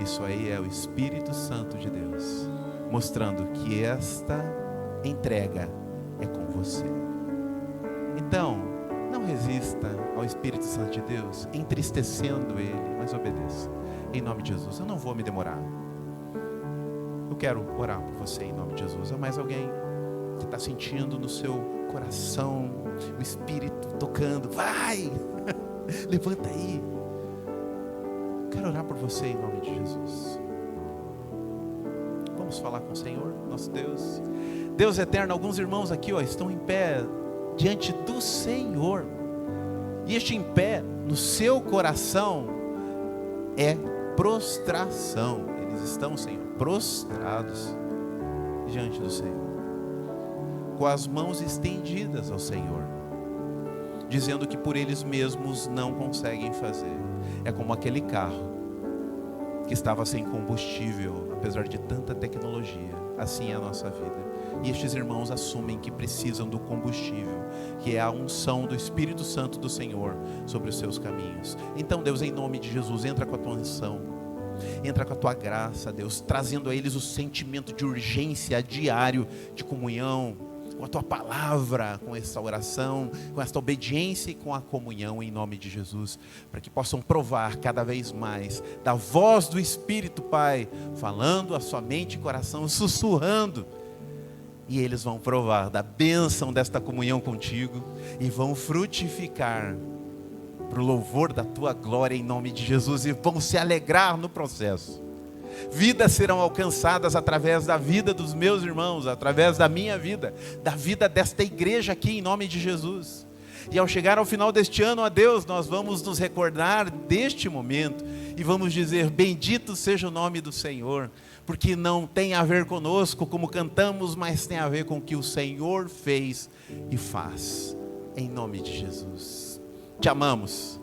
Isso aí é o Espírito Santo de Deus mostrando que esta entrega é com você. Então, não resista ao Espírito Santo de Deus, entristecendo Ele, mas obedeça. Em nome de Jesus, eu não vou me demorar. Eu quero orar por você em nome de Jesus. Há mais alguém que está sentindo no seu coração o Espírito tocando? Vai! Levanta aí. Quero orar por você em nome de Jesus. Vamos falar com o Senhor, nosso Deus. Deus eterno, alguns irmãos aqui, ó, estão em pé diante do Senhor. E este em pé no seu coração é prostração. Eles estão, Senhor, prostrados diante do Senhor, com as mãos estendidas ao Senhor, dizendo que por eles mesmos não conseguem fazer. É como aquele carro que estava sem combustível, apesar de tanta tecnologia. Assim é a nossa vida. E estes irmãos assumem que precisam do combustível, que é a unção do Espírito Santo do Senhor sobre os seus caminhos. Então, Deus, em nome de Jesus, entra com a tua unção, entra com a tua graça, Deus, trazendo a eles o sentimento de urgência diário, de comunhão, com a tua palavra, com essa oração, com esta obediência e com a comunhão em nome de Jesus, para que possam provar cada vez mais da voz do Espírito, Pai, falando a sua mente e coração, sussurrando, e eles vão provar da bênção desta comunhão contigo e vão frutificar para o louvor da tua glória em nome de Jesus, e vão se alegrar no processo. Vidas serão alcançadas através da vida dos meus irmãos, através da minha vida, da vida desta igreja aqui em nome de Jesus. E ao chegar ao final deste ano, ó Deus, nós vamos nos recordar deste momento e vamos dizer: bendito seja o nome do Senhor, porque não tem a ver conosco como cantamos, mas tem a ver com o que o Senhor fez e faz, em nome de Jesus. Te amamos,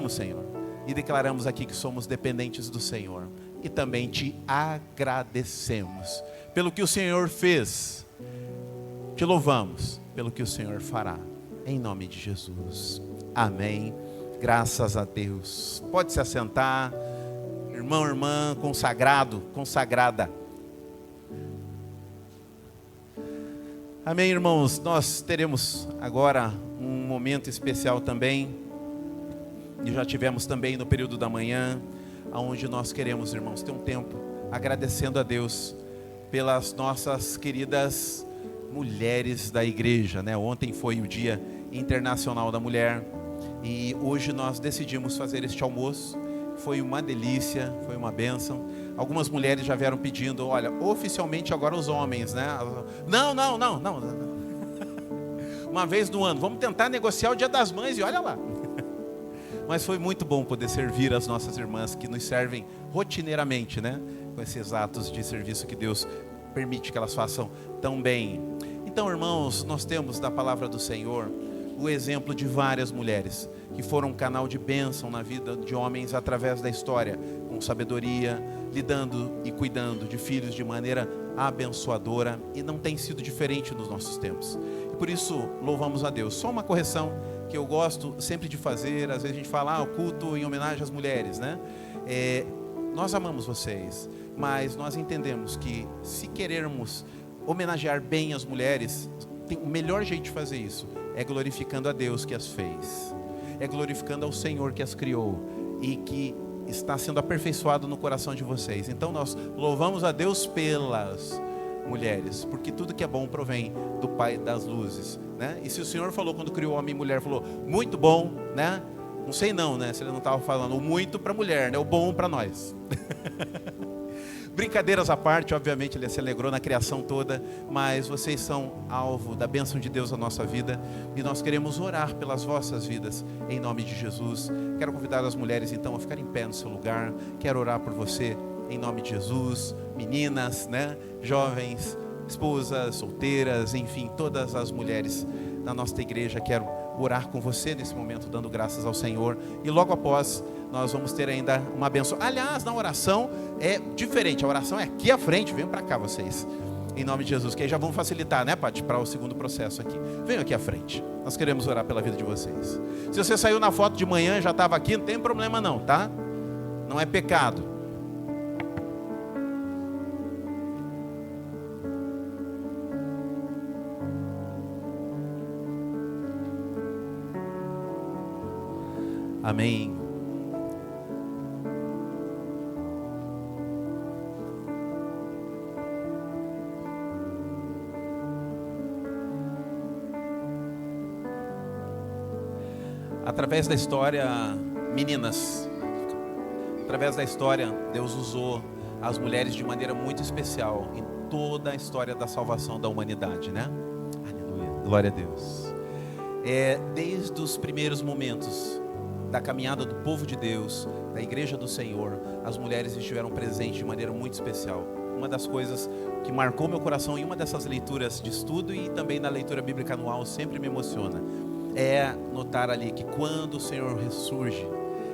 Senhor, e declaramos aqui que somos dependentes do Senhor. E também te agradecemos pelo que o Senhor fez. Te louvamos pelo que o Senhor fará. Em nome de Jesus. Amém. Graças a Deus. Pode se assentar. Irmão, irmã, consagrado, consagrada. Amém, irmãos. Nós teremos agora um momento especial também. E já tivemos também no período da manhã, onde nós queremos, irmãos, ter um tempo agradecendo a Deus pelas nossas queridas mulheres da igreja, né? Ontem foi o Dia Internacional da Mulher e hoje nós decidimos fazer este almoço. Foi uma delícia, foi uma bênção. Algumas mulheres já vieram pedindo: olha, oficialmente agora os homens, né? Não. Uma vez no ano, vamos tentar negociar o Dia das Mães e olha lá. Mas foi muito bom poder servir as nossas irmãs que nos servem rotineiramente, né? Com esses atos de serviço que Deus permite que elas façam tão bem. Então, irmãos, nós temos da palavra do Senhor o exemplo de várias mulheres que foram um canal de bênção na vida de homens através da história, com sabedoria, lidando e cuidando de filhos de maneira abençoadora, e não tem sido diferente nos nossos tempos. E por isso louvamos a Deus. Só uma correção que eu gosto sempre de fazer: às vezes a gente fala, o culto em homenagem às mulheres, né? Nós amamos vocês, mas nós entendemos que se querermos homenagear bem as mulheres, o melhor jeito de fazer isso é glorificando a Deus que as fez, é glorificando ao Senhor que as criou e que está sendo aperfeiçoado no coração de vocês. Então nós louvamos a Deus pelas mulheres, porque tudo que é bom provém do Pai das luzes, né? E se o Senhor falou quando criou homem e mulher, falou muito bom, né? Não sei não, né? Se ele não estava falando o muito para a mulher, né? O bom para nós. Brincadeiras à parte, obviamente ele se alegrou na criação toda, mas vocês são alvo da bênção de Deus na nossa vida, e nós queremos orar pelas vossas vidas, em nome de Jesus. Quero convidar as mulheres então a ficar em pé no seu lugar. Quero orar por você em nome de Jesus. Meninas, né? Jovens, esposas, solteiras, enfim, todas as mulheres da nossa igreja, quero orar com você nesse momento, dando graças ao Senhor, e logo após nós vamos ter ainda uma bênção. Aliás, na oração é diferente, a oração é aqui à frente, venham para cá vocês, em nome de Jesus, que aí já vão facilitar, né, Paty, para o segundo processo aqui. Venham aqui à frente, nós queremos orar pela vida de vocês. Se você saiu na foto de manhã, já estava aqui, não tem problema não, tá? Não é pecado. Amém. Através da história, meninas, através da história, Deus usou as mulheres de maneira muito especial em toda a história da salvação da humanidade, né? Aleluia, glória a Deus. Desde os primeiros momentos da caminhada do povo de Deus, da igreja do Senhor, as mulheres estiveram presentes de maneira muito especial. Uma das coisas que marcou meu coração em uma dessas leituras de estudo e também na leitura bíblica anual, sempre me emociona, é notar ali que quando o Senhor ressurge,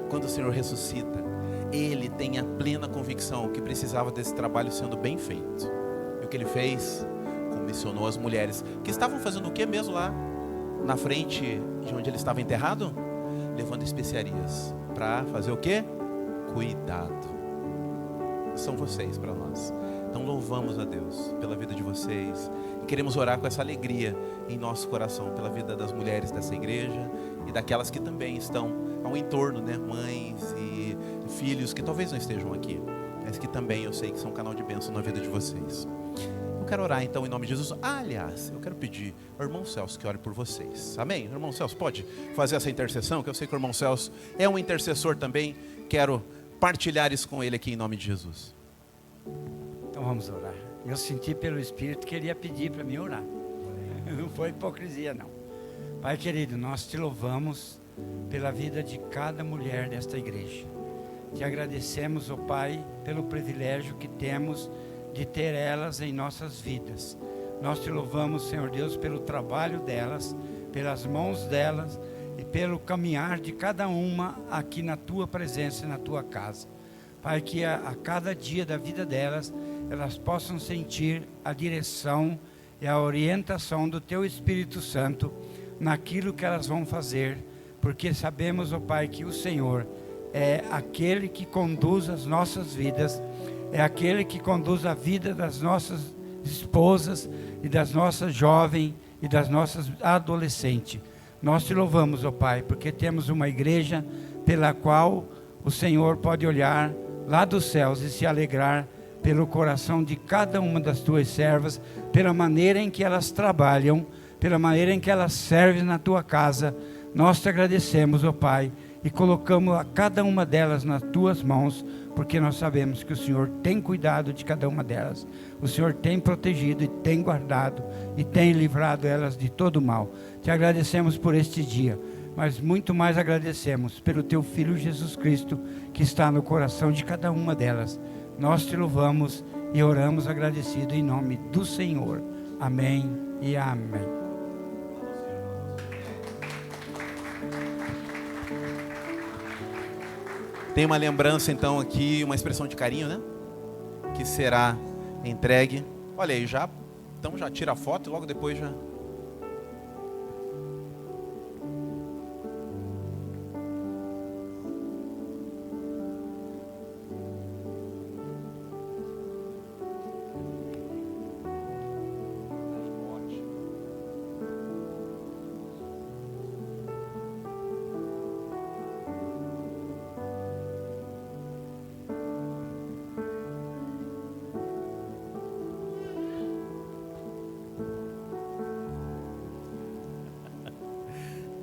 quando o Senhor ressuscita, Ele tem a plena convicção que precisava desse trabalho sendo bem feito. E o que Ele fez? Comissionou as mulheres, que estavam fazendo o que mesmo lá na frente de onde Ele estava enterrado? Levando especiarias. Para fazer o que? Cuidado. São vocês para nós. Então louvamos a Deus pela vida de vocês. E queremos orar com essa alegria em nosso coração pela vida das mulheres dessa igreja e daquelas que também estão ao entorno, né? Mães e filhos que talvez não estejam aqui, mas que também eu sei que são um canal de bênção na vida de vocês. Eu quero orar então em nome de Jesus. Aliás, eu quero pedir ao irmão Celso que ore por vocês. Amém? Irmão Celso, pode fazer essa intercessão, que eu sei que o irmão Celso é um intercessor também. Quero partilhar isso com ele aqui em nome de Jesus.
Então vamos orar. Eu senti pelo Espírito que ele ia pedir para mim orar. Não foi hipocrisia não. Pai querido, nós te louvamos pela vida de cada mulher desta igreja. Te agradecemos, ó Pai, pelo privilégio que temos de ter elas em nossas vidas. Nós te louvamos, Senhor Deus, pelo trabalho delas, pelas mãos delas e pelo caminhar de cada uma aqui na tua presença e na tua casa. Pai, que a cada dia da vida delas, elas possam sentir a direção e a orientação do teu Espírito Santo naquilo que elas vão fazer, porque sabemos, ó Pai, que o Senhor é aquele que conduz as nossas vidas, é aquele que conduz a vida das nossas esposas e das nossas jovens e das nossas adolescentes. Nós te louvamos, ó Pai, porque temos uma igreja pela qual o Senhor pode olhar lá dos céus e se alegrar pelo coração de cada uma das tuas servas, pela maneira em que elas trabalham, pela maneira em que elas servem na tua casa. Nós te agradecemos, ó Pai, e colocamos a cada uma delas nas tuas mãos, porque nós sabemos que o Senhor tem cuidado de cada uma delas. O Senhor tem protegido e tem guardado e tem livrado elas de todo mal. Te agradecemos por este dia, mas muito mais agradecemos pelo teu Filho Jesus Cristo, que está no coração de cada uma delas. Nós te louvamos e oramos agradecido em nome do Senhor. Amém e amém.
Tem uma lembrança então aqui, uma expressão de carinho, né? Que será entregue. Olha aí, então já tira a foto e logo depois já...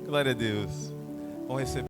Glória a Deus. Vamos receber.